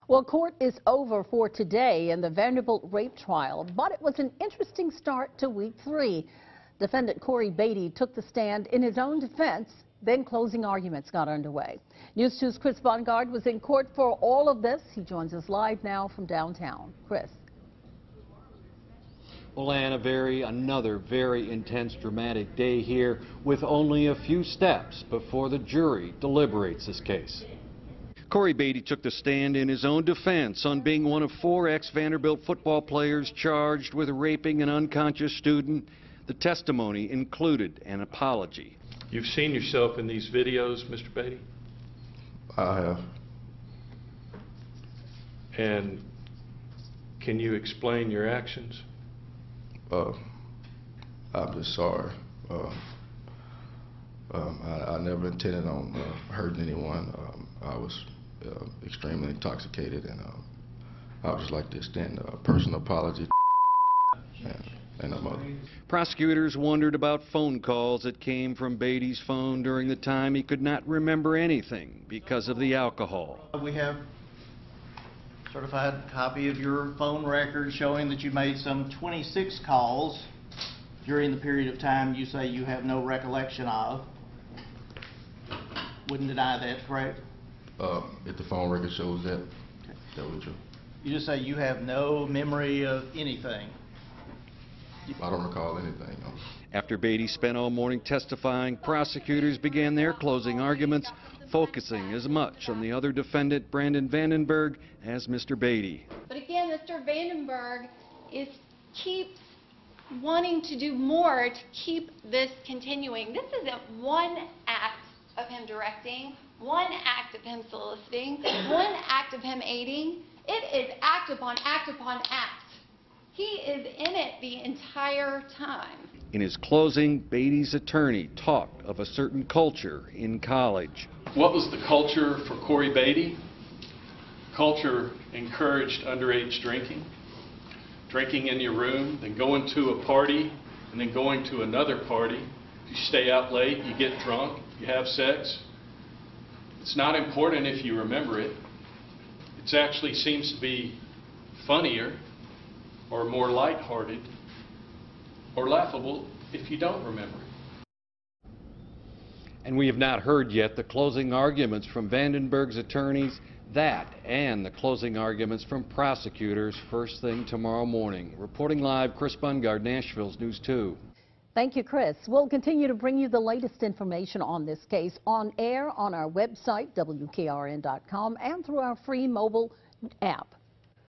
Well, court is over for today in the Vanderbilt rape trial, but it was an interesting start to week 3. Defendant Cory Batey took the stand in his own defense, then closing arguments got underway. News 2's Chris Bongard was in court for all of this. He joins us live now from downtown. Chris. Well, Ann, another very intense, dramatic day here with only a few steps before the jury deliberates this case. Cory Batey took the stand in his own defense on being one of 4 ex-Vanderbilt football players charged with raping an unconscious student. The testimony included an apology. You've seen yourself in these videos, Mr. Batey? I have. And can you explain your actions? I'm just sorry. I never intended on hurting anyone. I was extremely intoxicated, and I would just like to extend a personal apology and a mother. Prosecutors wondered about phone calls that came from Batey's phone during the time he could not remember anything because of the alcohol. We have certified copy of your phone record showing that you made some 26 calls during the period of time you say you have no recollection of. Wouldn't deny that, correct? If the phone record shows that, that would be true. You just say you have no memory of anything. I don't recall anything. No. After Batey spent all morning testifying, prosecutors began their closing arguments, focusing as much on the other defendant, Brandon Vandenburg, as Mr. Batey. But again, Mr. Vandenburg keeps wanting to do more to keep this continuing. This isn't one act of him directing, one act of him soliciting, one act of him aiding. It is act upon act upon act. He is in it the entire time. In his closing, Batey's attorney talked of a certain culture in college. What was the culture for Cory Batey? Culture encouraged underage drinking. Drinking in your room, then going to a party, and then going to another party. You stay out late, you get drunk, you have sex. It's not important if you remember it. It actually seems to be funnier or more lighthearted or laughable if you don't remember it. And we have not heard yet the closing arguments from Vandenburg's attorneys, that and the closing arguments from prosecutors first thing tomorrow morning. Reporting live, Chris Bongard, Nashville's News 2. Thank you, Chris. We'll continue to bring you the latest information on this case on air on our website, WKRN.com, and through our free mobile app.